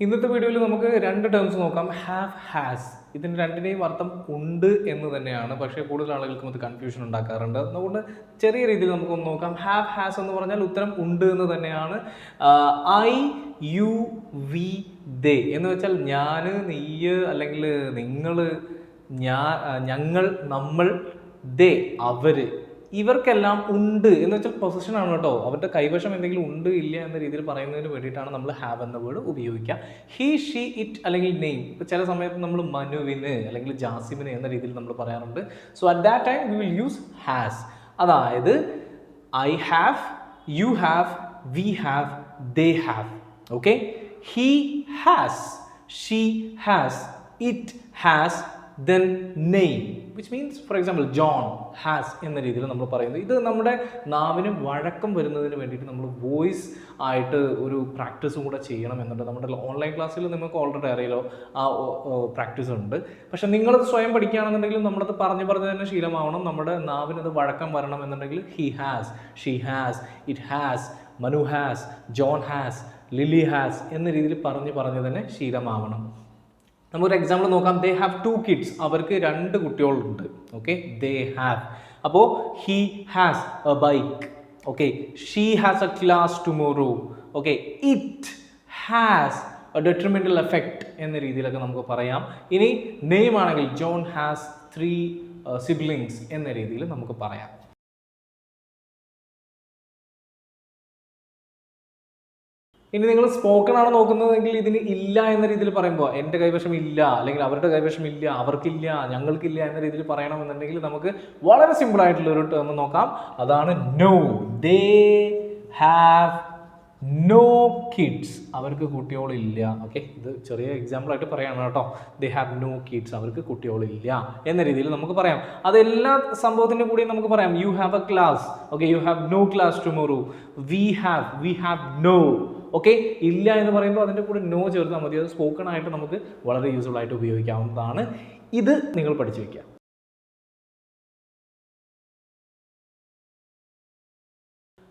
ഇന്നത്തെ വീഡിയോയിൽ നമുക്ക് രണ്ട് ടേംസ് നോക്കാം. Have, has. ഇതിന് രണ്ടിനെയും അർത്ഥം ഉണ്ട് എന്ന് തന്നെയാണ്. പക്ഷേ കൂടുതൽ ആളുകൾക്കും അത് കൺഫ്യൂഷൻ ഉണ്ടാക്കാറുണ്ട്. അതുകൊണ്ട് ചെറിയ രീതിയിൽ നമുക്കൊന്ന് നോക്കാം. ഹാവ്, ഹാസ് എന്ന് പറഞ്ഞാൽ ഉത്തരം ഉണ്ട് എന്ന് തന്നെയാണ്. ഐ, യു, വി, ദേ എന്ന് വെച്ചാൽ ഞാൻ, നീ, അല്ലെങ്കിൽ നിങ്ങൾ, ഞങ്ങൾ, നമ്മൾ, ദേ അവര്, ഇവർക്കെല്ലാം ഉണ്ട് എന്ന് വെച്ചാൽ പൊസിഷൻ ആണ് കേട്ടോ. അവരുടെ കൈവശം എന്തെങ്കിലും ഉണ്ട് ഇല്ല എന്ന രീതിയിൽ പറയുന്നതിന് വേണ്ടിയിട്ടാണ് നമ്മൾ ഹാവ് എന്ന വേർഡ് ഉപയോഗിക്കുക. ഹി, ഷീ, ഇറ്റ് അല്ലെങ്കിൽ നെയിം. ഇപ്പോൾ ചില സമയത്ത് നമ്മൾ മനുവിന് അല്ലെങ്കിൽ ജാസിമിന് എന്ന രീതിയിൽ നമ്മൾ പറയാറുണ്ട്. So at that time we will use has. അതായത് I have, you have, we have, they have. Okay, he has, she has, it has, then name, which means for example John has എന്ന രീതിയിൽ നമ്മൾ പറയുന്നത്. ഇത് നമ്മുടെ നാവിന് വഴക്കം വരുന്നതിന് വേണ്ടിയിട്ട് നമ്മൾ വോയിസ് ആയിട്ട് ഒരു പ്രാക്ടീസും കൂടെ ചെയ്യണം എന്നുണ്ട്. നമ്മുടെ ഓൺലൈൻ ക്ലാസ്സിൽ നിങ്ങൾക്ക് ഓൾറെഡി അറിയാലോ ആ പ്രാക്ടീസ് ഉണ്ട്. പക്ഷെ നിങ്ങളത് സ്വയം പഠിക്കുകയാണെന്നുണ്ടെങ്കിൽ നമ്മളത് പറഞ്ഞ് തന്നെ ശീലമാവണം. നമ്മുടെ നാവിനത് വഴക്കം വരണം എന്നുണ്ടെങ്കിൽ he has, she has, it has, Manu has, John has, Lily has എന്ന രീതിയിൽ പറഞ്ഞ് തന്നെ ശീലമാവണം. നമുക്കൊരു എക്സാമ്പിൾ നോക്കാം. They have 2 kids. അവർക്ക് 2 കുട്ടികളുണ്ട്. Okay, they have. അപ്പോൾ he has a bike. Okay, she has a class tomorrow. Okay, it has a detrimental effect എന്ന രീതിയിലൊക്കെ നമുക്ക് പറയാം. ഇനി നെയിം ആണെങ്കിൽ ജോൺ ഹാസ് 3 siblings എന്ന രീതിയിൽ നമുക്ക് പറയാം. ഇനി നിങ്ങൾ സ്പോക്കൺ ആണ് നോക്കുന്നതെങ്കിൽ ഇതിന് ഇല്ല എന്ന രീതിയിൽ പറയുമ്പോൾ എൻ്റെ കൈവശം ഇല്ല, അല്ലെങ്കിൽ അവരുടെ കൈവശം ഇല്ല, അവർക്കില്ല, ഞങ്ങൾക്കില്ല എന്ന രീതിയിൽ പറയണമെന്നുണ്ടെങ്കിൽ നമുക്ക് വളരെ സിമ്പിൾ ആയിട്ടുള്ള ഒരു ടേം നോക്കാം. അതാണ് no. They have no kids. അവർക്ക് കുട്ടികളില്ല. ഓക്കെ, ഇത് ചെറിയ എക്സാമ്പിൾ ആയിട്ട് പറയാണ് കേട്ടോ. They have no kids. അവർക്ക് കുട്ടികളില്ല എന്ന രീതിയിൽ നമുക്ക് പറയാം. അതെല്ലാ സംഭവത്തിൻ്റെ കൂടി നമുക്ക് പറയാം. You have a class. Okay, you have no class tomorrow. We have no. Okay, ഇല്ല എന്ന് പറയുമ്പോൾ അതിൻ്റെ കൂടെ നോ ചേർത്താൽ മതി. അത് സ്പോക്കൺ ആയിട്ട് നമുക്ക് വളരെ യൂസ്ഫുൾ ആയിട്ട് ഉപയോഗിക്കാവുന്നതാണ്. ഇത് നിങ്ങൾ പഠിച്ചു വയ്ക്കുക.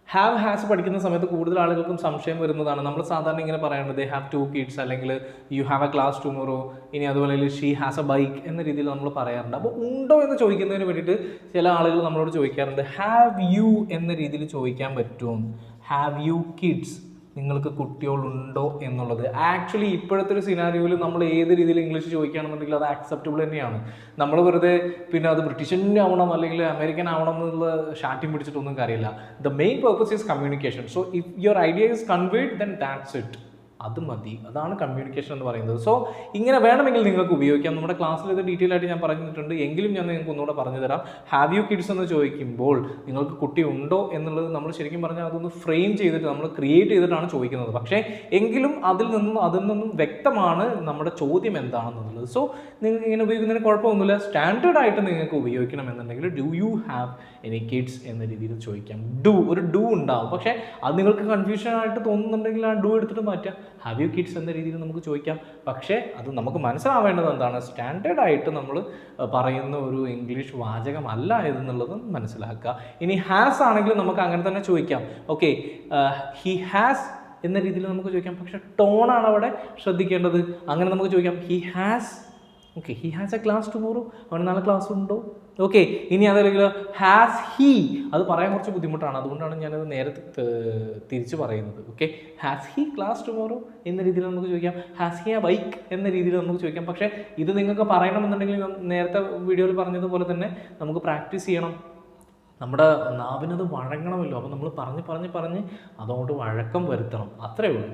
ഹാവ്, ഹാസ് പഠിക്കുന്ന സമയത്ത് കൂടുതൽ ആളുകൾക്കും സംശയം വരുന്നതാണ്. നമ്മൾ സാധാരണ ഇങ്ങനെ പറയുന്നത് ദേ ഹാവ് 2 kids, അല്ലെങ്കിൽ U have a class tomorrow, ഇനി അതുപോലെ ഷീ ഹാസ് എ ബൈക്ക് എന്ന രീതിയിൽ നമ്മൾ പറയാറുണ്ട്. അപ്പോൾ ഉണ്ടോ എന്ന് ചോദിക്കുന്നതിന് വേണ്ടിയിട്ട് ചില ആളുകൾ നമ്മളോട് ചോദിക്കാറുണ്ട് ഹാവ് യു എന്ന രീതിയിൽ ചോദിക്കാൻ പറ്റുമോ? ഹാവ് യു കിഡ്സ്, നിങ്ങൾക്ക് കുട്ടികളുണ്ടോ എന്നുള്ളത്. ആക്ച്വലി ഇപ്പോഴത്തെ ഒരു സിനാരിയോയിൽ നമ്മൾ ഏത് രീതിയിൽ ഇംഗ്ലീഷ് ചോദിക്കുകയാണെന്നുണ്ടെങ്കിൽ അത് ആക്സെപ്റ്റബിൾ തന്നെയാണ്. നമ്മൾ വെറുതെ പിന്നെ അത് ബ്രിട്ടീഷ് ആവണം അല്ലെങ്കിൽ അമേരിക്കൻ ആവണം എന്നുള്ള ഷാറ്റിംഗ് പിടിച്ചിട്ടൊന്നും കാര്യമില്ല. The main purpose is communication. So if your idea is conveyed then that's it. അത് മതി. അതാണ് കമ്മ്യൂണിക്കേഷൻ എന്ന് പറയുന്നത്. സോ ഇങ്ങനെ വേണമെങ്കിൽ നിങ്ങൾക്ക് ഉപയോഗിക്കാം. നമ്മുടെ ക്ലാസ്സിൽ ഇത് ഡീറ്റെയിൽ ആയിട്ട് ഞാൻ പറഞ്ഞിട്ടുണ്ട്. എങ്കിലും ഞാൻ നിങ്ങൾക്ക് ഒന്നുകൂടെ പറഞ്ഞു തരാം. ഹാവ് യു കിഡ്സ് എന്ന് ചോദിക്കുമ്പോൾ നിങ്ങൾക്ക് കുട്ടി ഉണ്ടോ എന്നുള്ളത് നമ്മൾ ശരിക്കും പറഞ്ഞാൽ അതൊന്ന് ഫ്രെയിം ചെയ്തിട്ട് നമ്മൾ ക്രിയേറ്റ് ചെയ്തിട്ടാണ് ചോദിക്കുന്നത്. പക്ഷേ എങ്കിലും അതിൽ നിന്നും വ്യക്തമാണ് നമ്മുടെ ചോദ്യം എന്താണെന്നുള്ളത്. സോ നിങ്ങൾക്ക് ഇങ്ങനെ ഉപയോഗിക്കുന്നതിന് കുഴപ്പമൊന്നുമില്ല. സ്റ്റാൻഡേർഡ് ആയിട്ട് നിങ്ങൾക്ക് ഉപയോഗിക്കണം എന്നുണ്ടെങ്കിൽ do you have any kids എന്ന രീതിയിൽ ചോദിക്കാം. ഒരു ഡു ഉണ്ടാവും. പക്ഷേ അത് നിങ്ങൾക്ക് കൺഫ്യൂഷൻ ആയിട്ട് തോന്നുന്നുണ്ടെങ്കിൽ ആ ഡു എടുത്തിട്ട് മാറ്റാം. ഹാവ് യു കിഡ്സ് എന്ന രീതിയിൽ നമുക്ക് ചോദിക്കാം. പക്ഷേ അത് നമുക്ക് മനസ്സിലാവേണ്ടത് എന്താണ്? സ്റ്റാൻഡേർഡ് ആയിട്ട് നമ്മൾ പറയുന്ന ഒരു ഇംഗ്ലീഷ് വാചകമല്ല എന്നുള്ളത് മനസ്സിലാക്കുക. ഇനി ഹാസ് ആണെങ്കിൽ നമുക്ക് അങ്ങനെ തന്നെ ചോദിക്കാം. ഓക്കെ, ഹി ഹാസ് എന്ന രീതിയിൽ നമുക്ക് ചോദിക്കാം. പക്ഷേ ടോണാണ് അവിടെ ശ്രദ്ധിക്കേണ്ടത്. അങ്ങനെ നമുക്ക് ചോദിക്കാം he has. Okay, he has a class tomorrow. അവന് നാളെ ക്ലാസ് ഉണ്ടോ? ഓക്കെ, ഇനി അതല്ലെങ്കിൽ ഹാസ് ഹി. അത് പറയാൻ കുറച്ച് ബുദ്ധിമുട്ടാണ്. അതുകൊണ്ടാണ് ഞാനത് നേരത്തെ തിരിച്ച് പറയുന്നത്. Okay, has he class tomorrow എന്ന രീതിയിൽ നമുക്ക് ചോദിക്കാം. ഹാസ് ഹി എ ബൈക്ക് എന്ന രീതിയിൽ നമുക്ക് ചോദിക്കാം. പക്ഷേ ഇത് നിങ്ങൾക്ക് പറയണമെന്നുണ്ടെങ്കിൽ നേരത്തെ വീഡിയോയിൽ പറഞ്ഞതുപോലെ തന്നെ നമുക്ക് പ്രാക്ടീസ് ചെയ്യണം. നമ്മുടെ നാവിനത് വഴങ്ങണമല്ലോ. അപ്പോൾ നമ്മൾ പറഞ്ഞ് അതോട്ട് വഴക്കം വരുത്തണം. അത്രയേ ഉള്ളൂ.